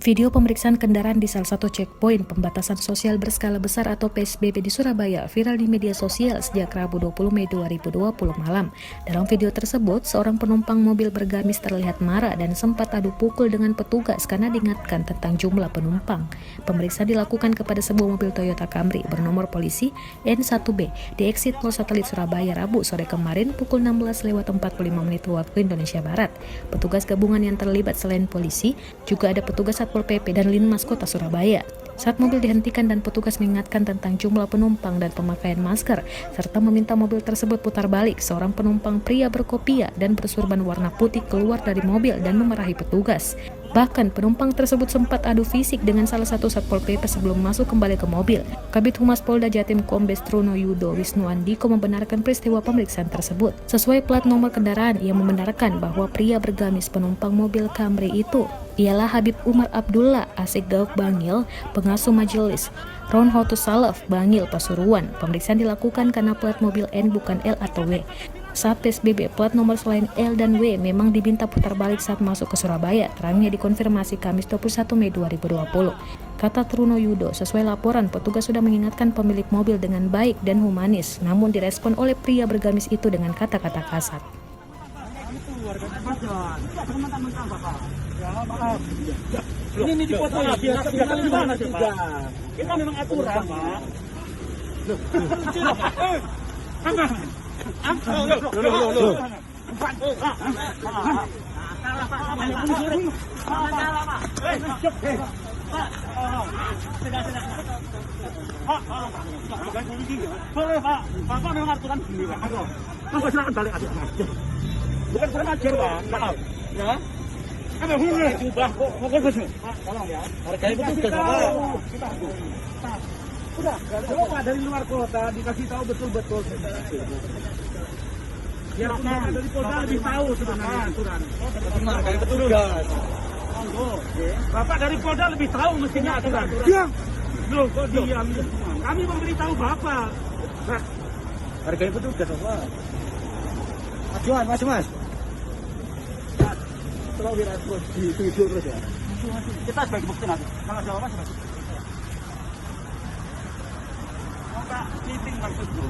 Video pemeriksaan kendaraan di salah satu checkpoint pembatasan sosial berskala besar atau PSBB di Surabaya viral di media sosial sejak Rabu 20 Mei 2020 malam. Dalam video tersebut, seorang penumpang mobil bergamis terlihat marah dan sempat adu pukul dengan petugas karena diingatkan tentang jumlah penumpang. Pemeriksaan dilakukan kepada sebuah mobil Toyota Camry bernomor polisi N1B di exit Mall Satelit Surabaya Rabu sore kemarin pukul 16.45 waktu Indonesia Barat. Petugas gabungan yang terlibat selain polisi, juga ada petugas Satpol PP dan Linmas Kota Surabaya. Saat mobil dihentikan dan petugas mengingatkan tentang jumlah penumpang dan pemakaian masker, serta meminta mobil tersebut putar balik, seorang penumpang pria berkopiah dan bersurban warna putih keluar dari mobil dan memarahi petugas. Bahkan penumpang tersebut sempat adu fisik dengan salah satu Satpol PP sebelum masuk kembali ke mobil. Kabid Humas Polda Jatim Kombes Truno Yudo Wisnu Andiko membenarkan peristiwa pemeriksaan tersebut. Sesuai plat nomor kendaraan, ia membenarkan bahwa pria bergamis penumpang mobil Camry itu ialah Habib Umar Abdullah Asik Gauk Bangil, pengasuh majelis Ronhotus Salaf Bangil Pasuruan. Pemeriksaan dilakukan karena plat mobil N bukan L atau W. Saat PSBB, plat nomor selain L dan W memang diminta putar balik saat masuk ke Surabaya. Terangnya dikonfirmasi Kamis 21 Mei 2020. Kata Truno Yudo, sesuai laporan, petugas sudah mengingatkan pemilik mobil dengan baik dan humanis, namun direspon oleh pria bergamis itu dengan kata-kata kasar. Ini dipoto ya, biar gimana juga. Kita memang aturan, Pak. Boleh, Pak. Bapak memang aturan gini, Pak. Bapak silakan balik aja. Bukan kurang ajar, Pak. Maaf. Ya. Ada huruf ubah kok begitu. Tolong ya. Harganya betul Bapak. Udah, coba dari luar kota dikasih tahu betul-betul. Biar dari Polda lebih tahu sebenarnya aturan. Harganya betul guys. Bapak dari Polda lebih tahu mestinya aturan. Diam. Loh, kok diam? Kami memberitahu Bapak. Nah, harganya betul guys, Bapak. Ajuan, Mas. Terus biar terus ditunjuk terus ya. Kita sebagai bukti nanti. Kalau jawaban sebagai bukti. Mau tak meeting maksudku.